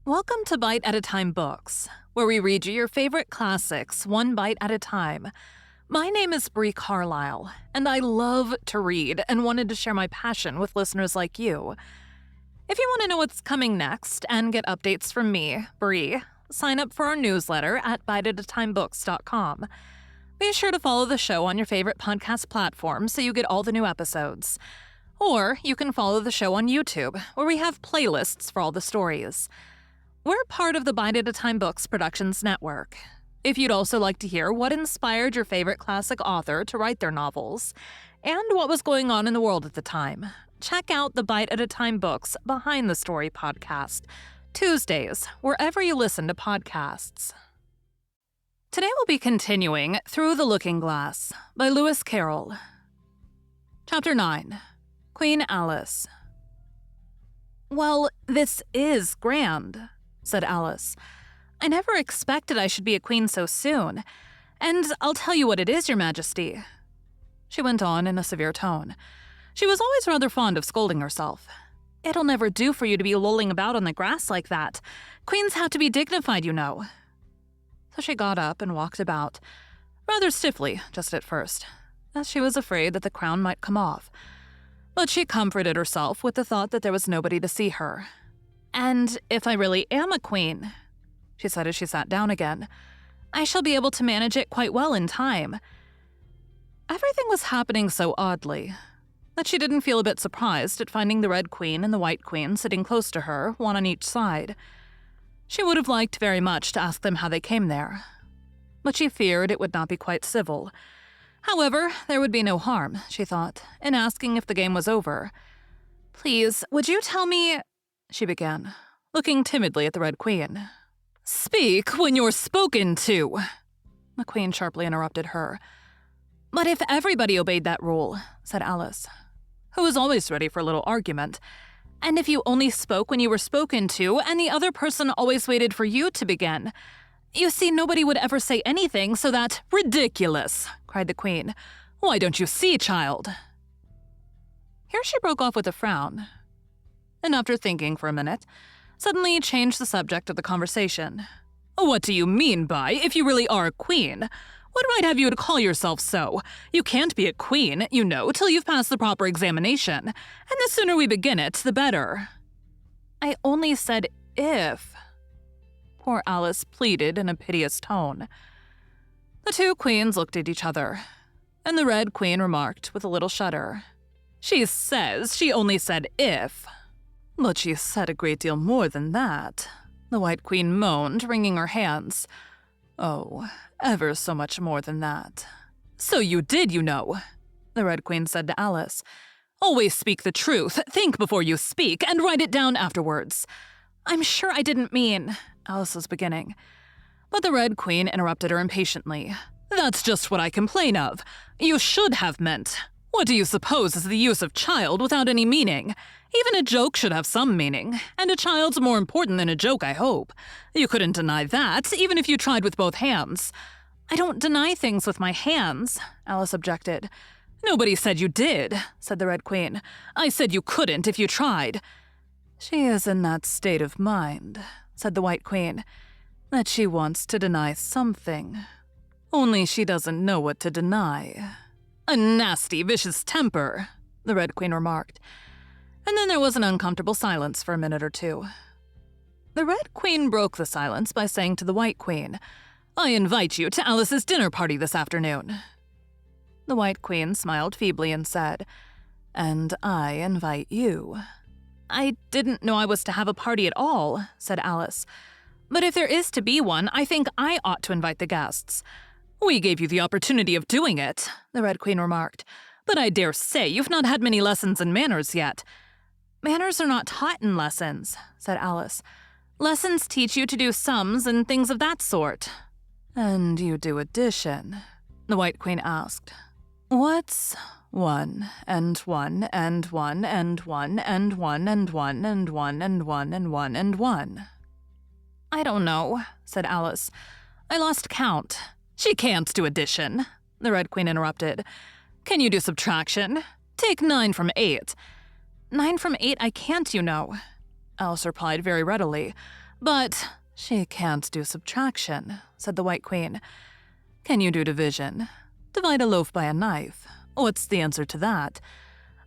Welcome to Bite at a Time Books, where we read you your favorite classics one bite at a time. My name is Bree Carlile, and I love to read and wanted to share my passion with listeners like you. If you want to know what's coming next and get updates from me, Bree, sign up for our newsletter at biteatatimebooks.com. Be sure to follow the show on your favorite podcast platform so you get all the new episodes. Or you can follow the show on YouTube, where we have playlists for all the stories. We're part of the Bite at a Time Books Productions Network. If you'd also like to hear what inspired your favorite classic author to write their novels, and what was going on in the world at the time, check out the Bite at a Time Books Behind the Story podcast, Tuesdays, wherever you listen to podcasts. Today we'll be continuing Through the Looking Glass by Lewis Carroll. Chapter 9. Queen Alice. "Well, this is grand," said Alice. "I never expected I should be a queen so soon. And I'll tell you what it is, Your Majesty." She went on in a severe tone. She was always rather fond of scolding herself. "It'll never do for you to be lolling about on the grass like that. Queens have to be dignified, you know." So she got up and walked about, rather stiffly just at first, as she was afraid that the crown might come off. But she comforted herself with the thought that there was nobody to see her. "And if I really am a queen," she said as she sat down again, "I shall be able to manage it quite well in time." Everything was happening so oddly that she didn't feel a bit surprised at finding the Red Queen and the White Queen sitting close to her, one on each side. She would have liked very much to ask them how they came there, but she feared it would not be quite civil. However, there would be no harm, she thought, in asking if the game was over. "Please, would you tell me—" she began, looking timidly at the Red Queen. "Speak when you're spoken to," the Queen sharply interrupted her. "But if everybody obeyed that rule," said Alice, who was always ready for a little argument, "and if you only spoke when you were spoken to, and the other person always waited for you to begin, you see, nobody would ever say anything, so that—" "Ridiculous!" cried the Queen. "Why don't you see, child?" Here she broke off with a frown, and after thinking for a minute, suddenly changed the subject of the conversation. "What do you mean by, if you really are a queen? What right have you to call yourself so? You can't be a queen, you know, till you've passed the proper examination, and the sooner we begin it, the better." "I only said if," poor Alice pleaded in a piteous tone. The two queens looked at each other, and the Red Queen remarked with a little shudder, "She says she only said if." "But she said a great deal more than that," the White Queen moaned, wringing her hands. "Oh, ever so much more than that." "So you did, you know," the Red Queen said to Alice. "Always speak the truth, think before you speak, and write it down afterwards." "I'm sure I didn't mean—" Alice was beginning. But the Red Queen interrupted her impatiently. "That's just what I complain of. You should have meant. What do you suppose is the use of child without any meaning? Even a joke should have some meaning, and a child's more important than a joke, I hope. You couldn't deny that, even if you tried with both hands." "I don't deny things with my hands," Alice objected. "Nobody said you did," said the Red Queen. "I said you couldn't if you tried." "She is in that state of mind," said the White Queen, "that she wants to deny something. Only she doesn't know what to deny." "A nasty, vicious temper," the Red Queen remarked. And then there was an uncomfortable silence for a minute or two. The Red Queen broke the silence by saying to the White Queen, "I invite you to Alice's dinner party this afternoon." The White Queen smiled feebly and said, "And I invite you." "I didn't know I was to have a party at all," said Alice. "But if there is to be one, I think I ought to invite the guests." "We gave you the opportunity of doing it," the Red Queen remarked. "But I dare say you've not had many lessons in manners yet." "Manners are not taught in lessons," said Alice. "Lessons teach you to do sums and things of that sort." "And you do addition?" the White Queen asked. "What's 1 and 1 and 1 and 1 and 1 and 1 and 1 and 1 and 1 and 1? "I don't know," said Alice. "I lost count." "She can't do addition," the Red Queen interrupted. "Can you do subtraction? Take 9 from 8. 9 from 8 I can't, you know," Alice replied very readily. But she can't do subtraction, said the White Queen. Can you do division? Divide a loaf by a knife. What's the answer to that?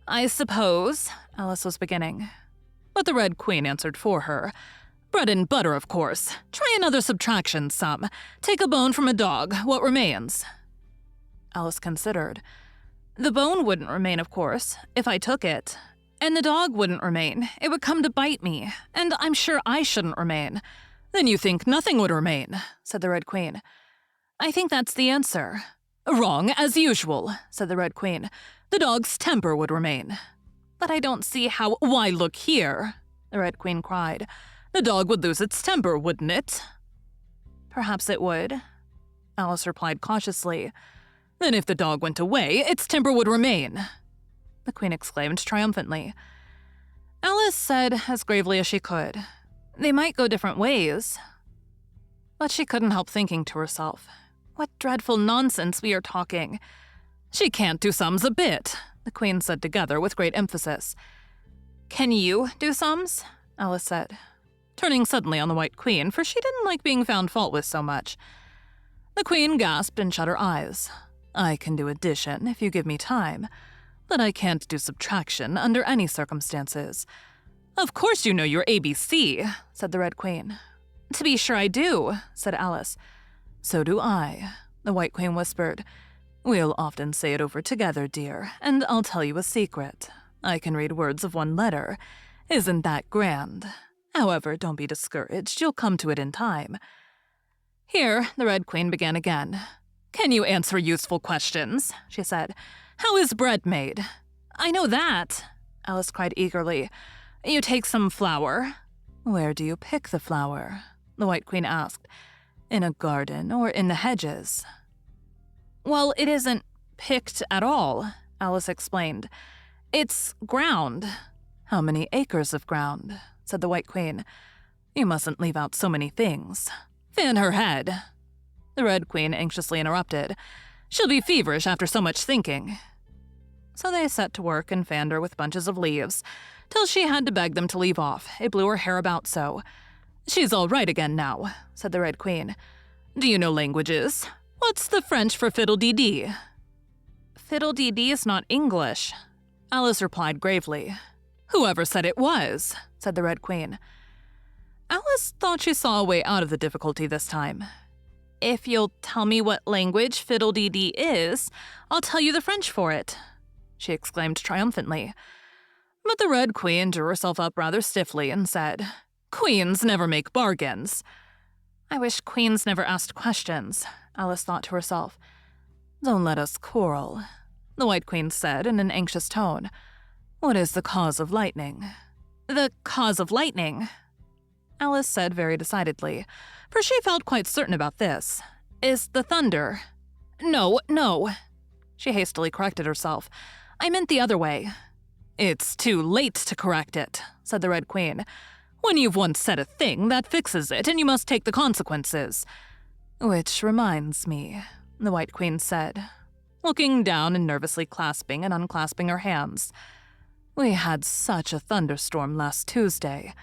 I suppose, Alice was beginning. But the Red Queen answered for her. Bread and butter, of course. Try another subtraction sum. Take a bone from a dog. What remains? Alice considered. The bone wouldn't remain, of course, if I took it. And the dog wouldn't remain. It would come to bite me. And I'm sure I shouldn't remain. Then you think nothing would remain, said the Red Queen. I think that's the answer. Wrong, as usual, said the Red Queen. The dog's temper would remain. But I don't see how— Why, look here, the Red Queen cried. The dog would lose its temper, wouldn't it? Perhaps it would, Alice replied cautiously. Then if the dog went away, its temper would remain, the Queen exclaimed triumphantly. Alice said as gravely as she could, They might go different ways. But she couldn't help thinking to herself, what dreadful nonsense we are talking. She can't do sums a bit, the Queen said together with great emphasis. Can you do sums? Alice said, turning suddenly on the White Queen, for she didn't like being found fault with so much. The Queen gasped and shut her eyes. I can do addition if you give me time, but I can't do subtraction under any circumstances. Of course you know your ABC, said the Red Queen. To be sure I do, said Alice. So do I, the White Queen whispered. We'll often say it over together, dear, and I'll tell you a secret. I can read words of one letter. Isn't that grand? However, don't be discouraged. You'll come to it in time. Here, the Red Queen began again. Can you answer useful questions? She said. How is bread made? I know that, Alice cried eagerly. You take some flour. Where do you pick the flour? The White Queen asked. In a garden or in the hedges? Well, it isn't picked at all, Alice explained. It's ground. How many acres of ground? Said the White Queen. You mustn't leave out so many things. Fan her head. The Red Queen anxiously interrupted. She'll be feverish after so much thinking. So they set to work and fanned her with bunches of leaves, till she had to beg them to leave off. It blew her hair about so. She's all right again now, said the Red Queen. Do you know languages? What's the French for fiddle-dee-dee? Fiddle-dee-dee is not English, Alice replied gravely. Whoever said it was, said the Red Queen. Alice thought she saw a way out of the difficulty this time. If you'll tell me what language fiddle-dee-dee is, I'll tell you the French for it, she exclaimed triumphantly. But the Red Queen drew herself up rather stiffly and said, Queens never make bargains. I wish queens never asked questions, Alice thought to herself. Don't let us quarrel, the White Queen said in an anxious tone. What is the cause of lightning? The cause of lightning, Alice said very decidedly, for she felt quite certain about this, is the thunder. No, she hastily corrected herself. I meant the other way. It's too late to correct it, said the Red Queen. When you've once said a thing, that fixes it, and you must take the consequences. Which reminds me, the White Queen said, looking down and nervously clasping and unclasping her hands. We had such a thunderstorm last Tuesday.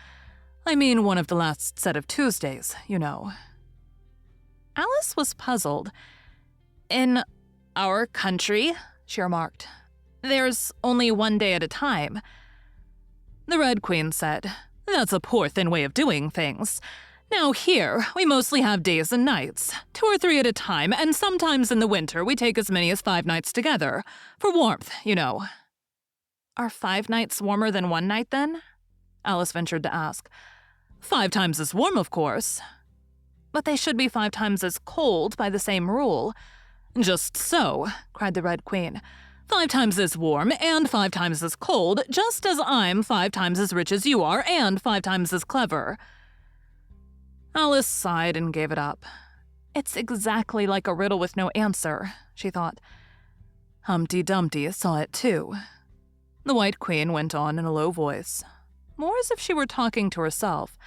I mean, one of the last set of Tuesdays, you know. Alice was puzzled. In our country, she remarked, there's only one day at a time. The Red Queen said, That's a poor thin way of doing things. Now here, we mostly have days and nights, 2 or 3 at a time, and sometimes in the winter we take as many as 5 nights together, for warmth, you know. Are 5 nights warmer than 1 night, then? Alice ventured to ask. 5 times as warm, of course. But they should be 5 times as cold by the same rule. Just so, cried the Red Queen. 5 times as warm and 5 times as cold, just as I'm 5 times as rich as you are and 5 times as clever. Alice sighed and gave it up. It's exactly like a riddle with no answer, she thought. Humpty Dumpty saw it too. The White Queen went on in a low voice, more as if she were talking to herself.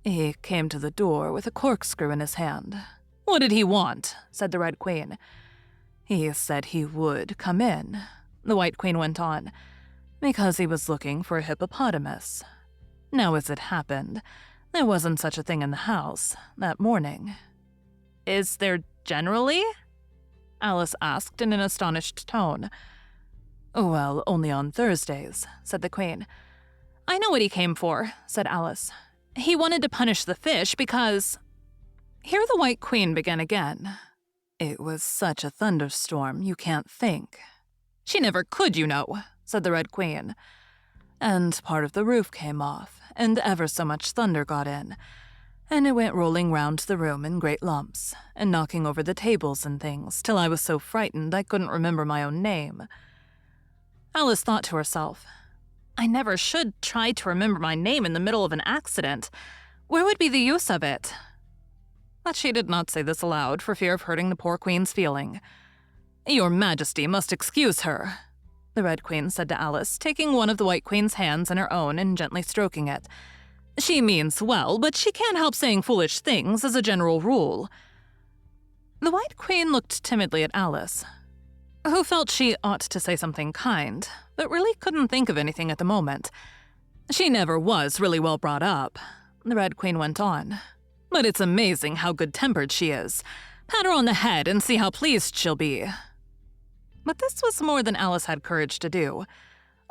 He came to the door with a corkscrew in his hand. What did he want? Said the Red Queen. He said he would come in, the White Queen went on, because he was looking for a hippopotamus. Now as it happened, There wasn't such a thing in the house that morning. Is there generally? Alice asked in an astonished tone. Well, only on Thursdays, said the Queen. I know what he came for, said Alice. He wanted to punish the fish because... Here the White Queen began again. It was such a thunderstorm, you can't think. She never could, you know, said the Red Queen. And part of the roof came off, and ever so much thunder got in, and it went rolling round the room in great lumps, and knocking over the tables and things, till I was so frightened I couldn't remember my own name. Alice thought to herself, I never should try to remember my name in the middle of an accident. Where would be the use of it? But she did not say this aloud for fear of hurting the poor Queen's feeling. Your Majesty must excuse her, the Red Queen said to Alice, taking one of the White Queen's hands in her own and gently stroking it. She means well, but she can't help saying foolish things as a general rule. The White Queen looked timidly at Alice, who felt she ought to say something kind, but really couldn't think of anything at the moment. She never was really well brought up, the Red Queen went on. But it's amazing how good-tempered she is. Pat her on the head and see how pleased she'll be. But this was more than Alice had courage to do.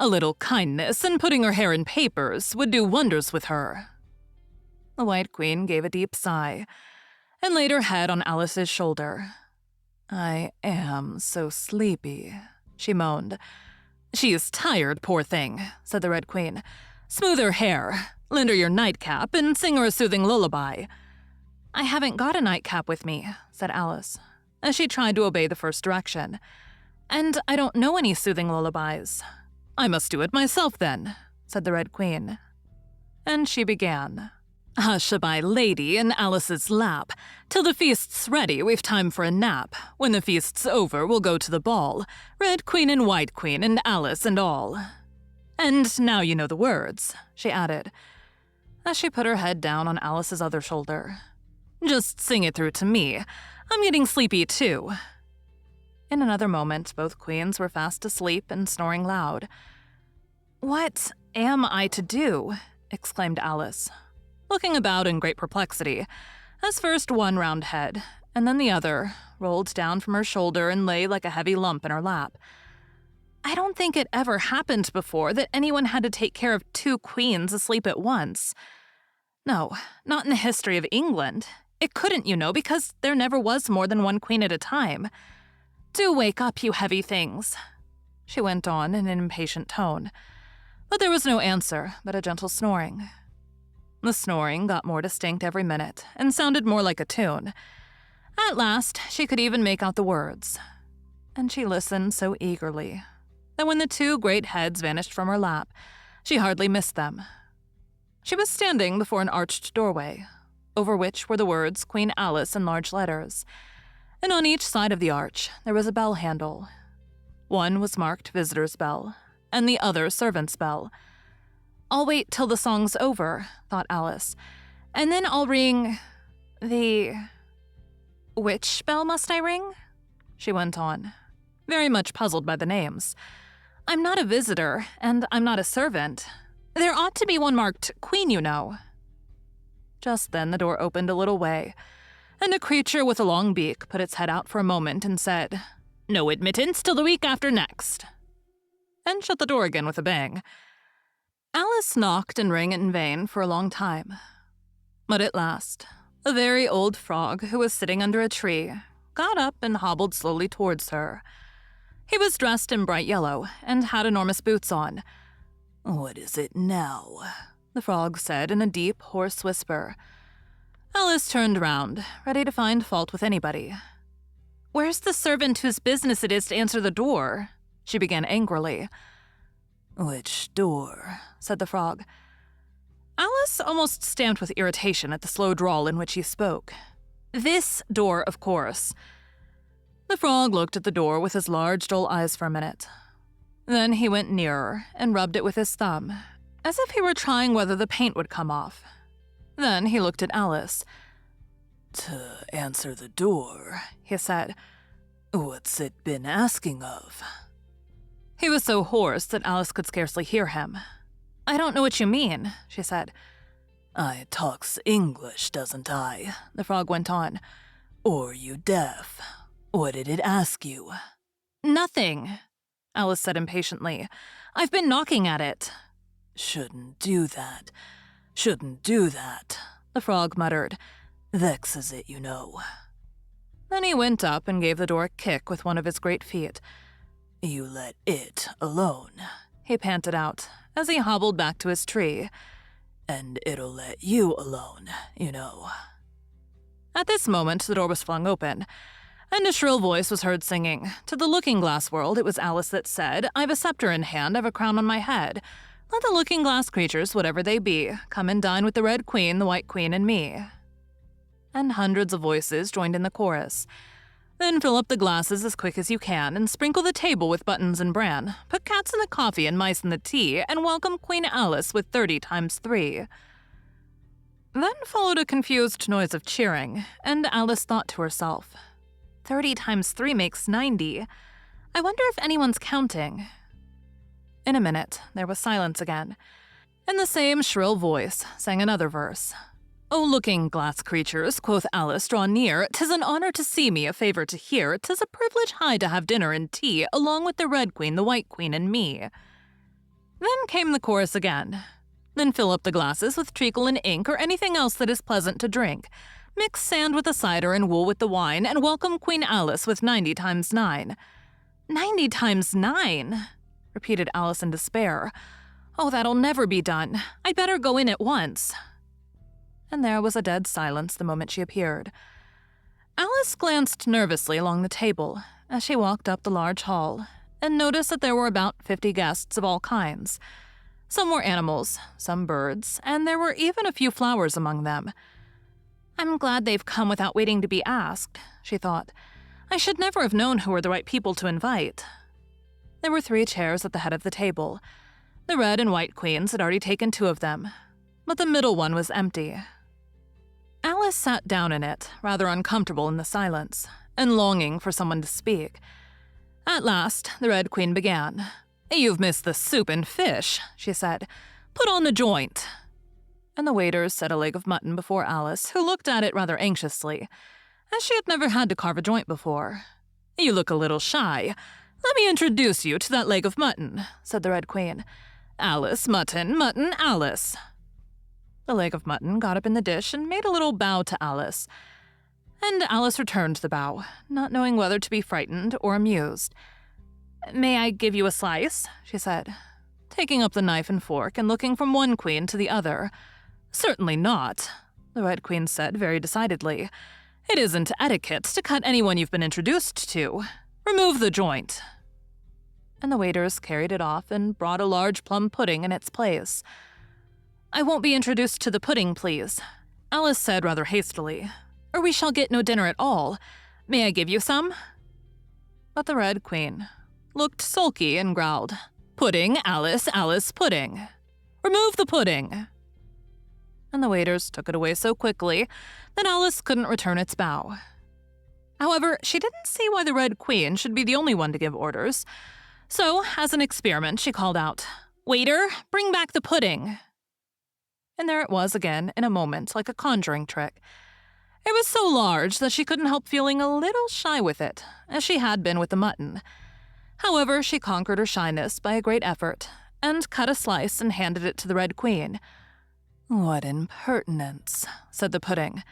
A little kindness and putting her hair in papers would do wonders with her. The White Queen gave a deep sigh and laid her head on Alice's shoulder. I am so sleepy, she moaned. She is tired, poor thing, said the Red Queen. Smooth her hair, lend her your nightcap, and sing her a soothing lullaby. I haven't got a nightcap with me, said Alice, as she tried to obey the first direction. And I don't know any soothing lullabies. I must do it myself, then, said the Red Queen. And she began. Hush-a-bye, lady, in Alice's lap. Till the feast's ready, we've time for a nap. When the feast's over, we'll go to the ball. Red Queen and White Queen and Alice and all. And now you know the words, she added, as she put her head down on Alice's other shoulder. Just sing it through to me. I'm getting sleepy, too. In another moment, both queens were fast asleep and snoring loud. What am I to do? Exclaimed Alice, looking about in great perplexity, as first one round head, and then the other, rolled down from her shoulder and lay like a heavy lump in her lap. I don't think it ever happened before that anyone had to take care of two queens asleep at once. No, not in the history of England. It couldn't, you know, because there never was more than one queen at a time. Do wake up, you heavy things, she went on in an impatient tone. But there was no answer but a gentle snoring. The snoring got more distinct every minute and sounded more like a tune. At last, she could even make out the words. And she listened so eagerly that when the two great heads vanished from her lap, she hardly missed them. She was standing before an arched doorway, over which were the words Queen Alice in large letters, and on each side of the arch there was a bell handle. One was marked Visitor's Bell, and the other Servant's Bell. I'll wait till the song's over, thought Alice, and then I'll ring the... Which bell must I ring? She went on, very much puzzled by the names. I'm not a visitor, and I'm not a servant. There ought to be one marked Queen, you know. Just then the door opened a little way, and a creature with a long beak put its head out for a moment and said, No admittance till the week after next, and shut the door again with a bang. Alice knocked and rang in vain for a long time. But at last, a very old frog who was sitting under a tree got up and hobbled slowly towards her. He was dressed in bright yellow and had enormous boots on. What is it now? The frog said in a deep, hoarse whisper. Alice turned round, ready to find fault with anybody. Where's the servant whose business it is to answer the door? She began angrily. Which door? Said the frog. Alice almost stamped with irritation at the slow drawl in which he spoke. This door, of course. The frog looked at the door with his large, dull eyes for a minute. Then he went nearer and rubbed it with his thumb, as if he were trying whether the paint would come off. Then he looked at Alice. To answer the door, he said. What's it been asking of? He was so hoarse that Alice could scarcely hear him. I don't know what you mean, she said. I talks English, doesn't I? The frog went on. Or you deaf? What did it ask you? Nothing, Alice said impatiently. I've been knocking at it. Shouldn't do that. Shouldn't do that, the frog muttered. Vexes it, you know. Then he went up and gave the door a kick with one of his great feet. You let it alone, he panted out as he hobbled back to his tree. And it'll let you alone, you know. At this moment, the door was flung open, and a shrill voice was heard singing. To the looking-glass world, it was Alice that said, I've a scepter in hand, I've a crown on my head. Let the looking-glass creatures, whatever they be, come and dine with the Red Queen, the White Queen, and me. And hundreds of voices joined in the chorus. Then fill up the glasses as quick as you can, and sprinkle the table with buttons and bran. Put cats in the coffee and mice in the tea, and welcome Queen Alice with 30 times 3. Then followed a confused noise of cheering, and Alice thought to herself, 30 times 3 makes 90. I wonder if anyone's counting. In a minute, there was silence again, and the same shrill voice sang another verse. O looking-glass creatures, quoth Alice, draw near. 'Tis an honor to see me, a favor to hear. 'Tis a privilege high to have dinner and tea, along with the Red Queen, the White Queen, and me. Then came the chorus again. Then fill up the glasses with treacle and ink, or anything else that is pleasant to drink. Mix sand with the cider and wool with the wine, and welcome Queen Alice with 90 times 9. 90 times 9, repeated Alice in despair. Oh, that'll never be done. I'd better go in at once. And there was a dead silence the moment she appeared. Alice glanced nervously along the table as she walked up the large hall and noticed that there were about 50 guests of all kinds. Some were animals, some birds, and there were even a few flowers among them. I'm glad they've come without waiting to be asked, she thought. I should never have known who were the right people to invite. There were 3 chairs at the head of the table. The Red and White Queens had already taken 2 of them, but the middle one was empty. Alice sat down in it, rather uncomfortable in the silence, and longing for someone to speak. At last, the Red Queen began. You've missed the soup and fish, she said. Put on the joint. And the waiters set a leg of mutton before Alice, who looked at it rather anxiously, as she had never had to carve a joint before. You look a little shy. Let me introduce you to that leg of mutton, said the Red Queen. Alice, mutton, mutton, Alice. The leg of mutton got up in the dish and made a little bow to Alice. And Alice returned the bow, not knowing whether to be frightened or amused. May I give you a slice? She said, taking up the knife and fork and looking from one queen to the other. Certainly not, the Red Queen said very decidedly. It isn't etiquette to cut anyone you've been introduced to. Remove the joint. And the waiters carried it off and brought a large plum pudding in its place. I won't be introduced to the pudding, please, Alice said rather hastily, or we shall get no dinner at all. May I give you some? But the Red Queen looked sulky and growled, Pudding, Alice, Alice, pudding. Remove the pudding. And the waiters took it away so quickly that Alice couldn't return its bow. However, she didn't see why the Red Queen should be the only one to give orders. So, as an experiment, she called out, Waiter, bring back the pudding. And there it was again in a moment, like a conjuring trick. It was so large that she couldn't help feeling a little shy with it, as she had been with the mutton. However, she conquered her shyness by a great effort, and cut a slice and handed it to the Red Queen. What impertinence, said the pudding.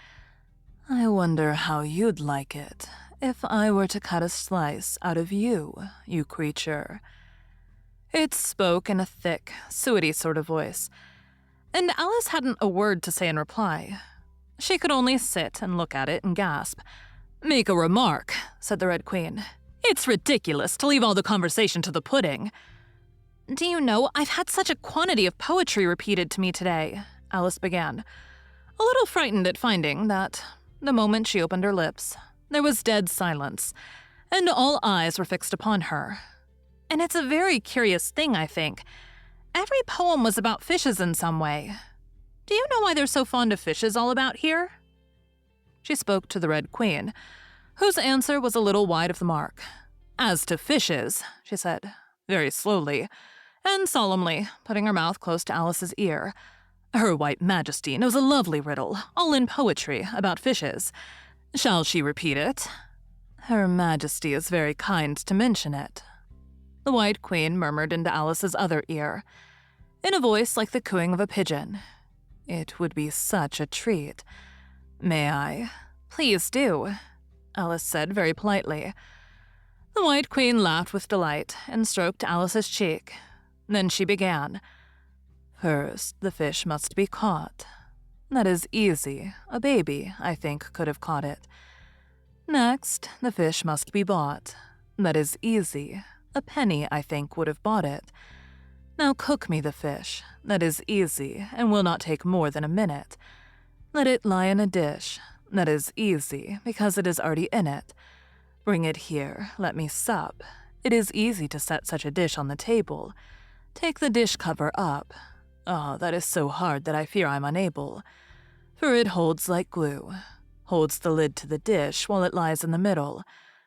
I wonder how you'd like it if I were to cut a slice out of you, you creature. It spoke in a thick, suety sort of voice, and Alice hadn't a word to say in reply. She could only sit and look at it and gasp. Make a remark, said the Red Queen. It's ridiculous to leave all the conversation to the pudding. Do you know, I've had such a quantity of poetry repeated to me today, Alice began, a little frightened at finding that, the moment she opened her lips, there was dead silence, and all eyes were fixed upon her. And it's a very curious thing, I think. Every poem was about fishes in some way. Do you know why they're so fond of fishes all about here? She spoke to the Red Queen, whose answer was a little wide of the mark. As to fishes, she said, very slowly, and solemnly, putting her mouth close to Alice's ear, Her White Majesty knows a lovely riddle, all in poetry, about fishes. Shall she repeat it? Her Majesty is very kind to mention it. The White Queen murmured into Alice's other ear, in a voice like the cooing of a pigeon. It would be such a treat. May I? Please do, Alice said very politely. The White Queen laughed with delight and stroked Alice's cheek. Then she began. First, the fish must be caught. That is easy. A baby, I think, could have caught it. Next, the fish must be bought. That is easy. A penny, I think, would have bought it. Now cook me the fish. That is easy, and will not take more than a minute. Let it lie in a dish. That is easy, because it is already in it. Bring it here. Let me sup. It is easy to set such a dish on the table. Take the dish cover up. Oh, that is so hard that I fear I'm unable. For it holds like glue. Holds the lid to the dish while it lies in the middle,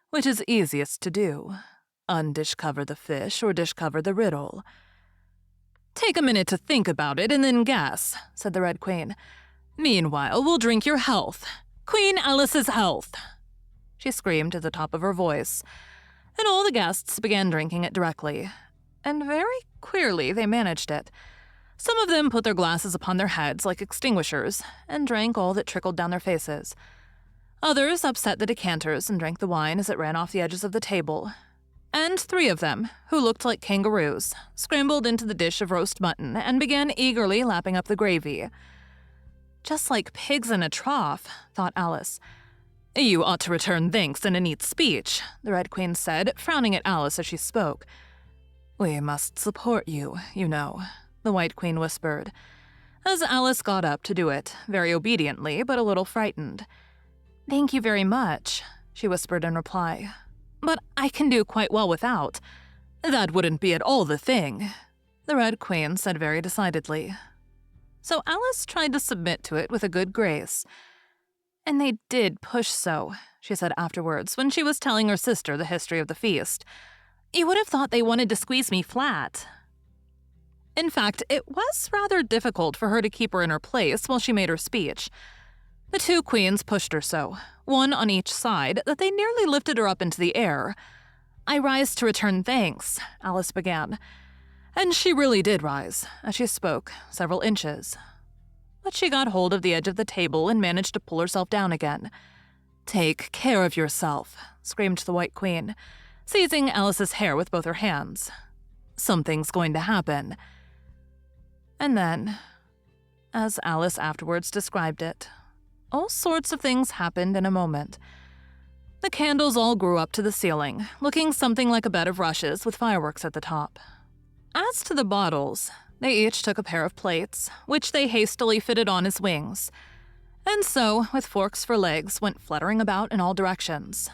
which is easiest to do. Undish cover the fish or dish cover the riddle. Take a minute to think about it and then guess, said the Red Queen. Meanwhile, we'll drink your health. Queen Alice's health. She screamed at the top of her voice, and all the guests began drinking it directly. And very queerly they managed it. Some of them put their glasses upon their heads like extinguishers and drank all that trickled down their faces. Others upset the decanters and drank the wine as it ran off the edges of the table. And 3 of them, who looked like kangaroos, scrambled into the dish of roast mutton and began eagerly lapping up the gravy. Just like pigs in a trough, thought Alice. You ought to return thanks in a neat speech, the Red Queen said, frowning at Alice as she spoke. We must support you, you know, the White Queen whispered, as Alice got up to do it, very obediently but a little frightened. Thank you very much, she whispered in reply. But I can do quite well without. That wouldn't be at all the thing, the Red Queen said very decidedly. So Alice tried to submit to it with a good grace. And they did push so, she said afterwards, when she was telling her sister the history of the feast. You would have thought they wanted to squeeze me flat. In fact, it was rather difficult for her to keep her in her place while she made her speech. The 2 queens pushed her so, one on each side, that they nearly lifted her up into the air. I rise to return thanks, Alice began. And she really did rise, as she spoke, several inches. But she got hold of the edge of the table and managed to pull herself down again. Take care of yourself, screamed the White Queen, seizing Alice's hair with both her hands. Something's going to happen. And then, as Alice afterwards described it, all sorts of things happened in a moment. The candles all grew up to the ceiling, looking something like a bed of rushes with fireworks at the top. As to the bottles, they each took a pair of plates, which they hastily fitted on as wings, and so, with forks for legs, went fluttering about in all directions.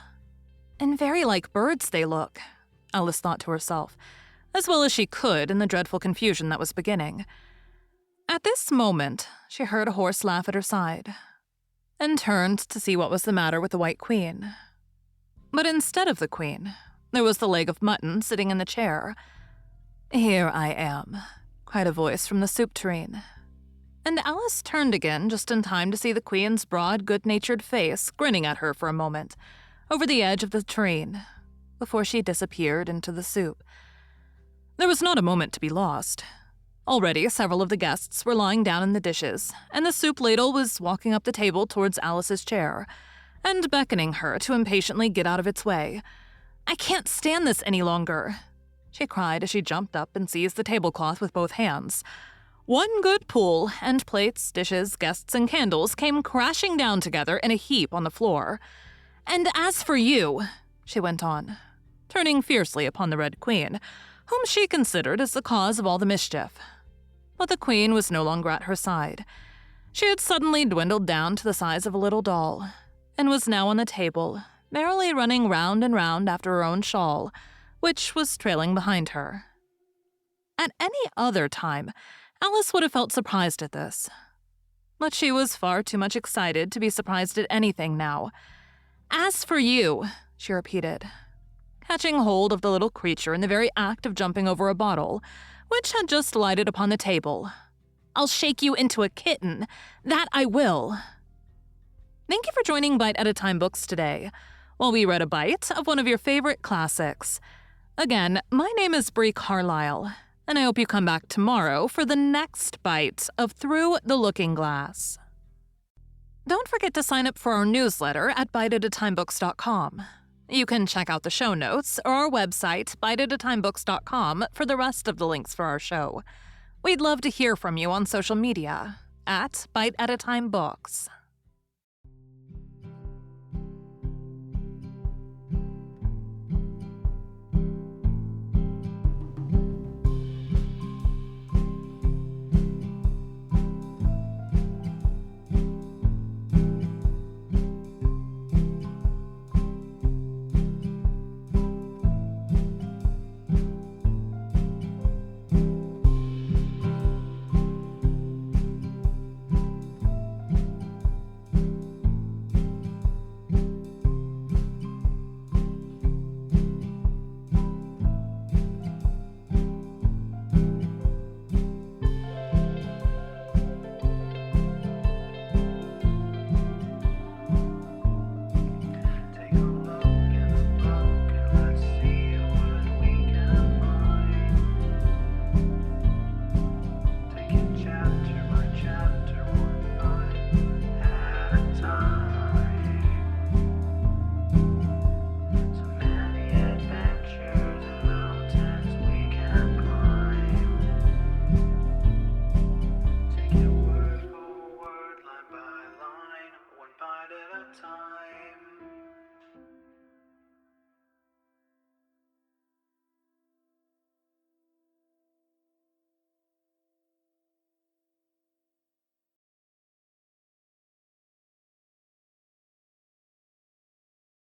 And very like birds they look, Alice thought to herself, as well as she could in the dreadful confusion that was beginning. At this moment, she heard a horse laugh at her side, and turned to see what was the matter with the White Queen. But instead of the Queen, there was the leg of mutton sitting in the chair. Here I am, cried a voice from the soup tureen. And Alice turned again just in time to see the Queen's broad, good-natured face grinning at her for a moment, over the edge of the tureen, before she disappeared into the soup. There was not a moment to be lost. Already, several of the guests were lying down in the dishes, and the soup ladle was walking up the table towards Alice's chair, and beckoning her to impatiently get out of its way. I can't stand this any longer, she cried as she jumped up and seized the tablecloth with both hands. One good pull, and plates, dishes, guests, and candles came crashing down together in a heap on the floor. And as for you, she went on, turning fiercely upon the Red Queen, whom she considered as the cause of all the mischief. But the Queen was no longer at her side. She had suddenly dwindled down to the size of a little doll, and was now on the table, merrily running round and round after her own shawl, which was trailing behind her. At any other time, Alice would have felt surprised at this. But she was far too much excited to be surprised at anything now. As for you, she repeated, catching hold of the little creature in the very act of jumping over a bottle, which had just lighted upon the table. I'll shake you into a kitten. That I will. Thank you for joining Bite at a Time Books today, while we read a bite of one of your favorite classics. Again, my name is Bree Carlile, and I hope you come back tomorrow for the next bite of Through the Looking Glass. Don't forget to sign up for our newsletter at biteatatimebooks.com. You can check out the show notes or our website, biteatatimebooks.com, for the rest of the links for our show. We'd love to hear from you on social media at Bite at a Time Books.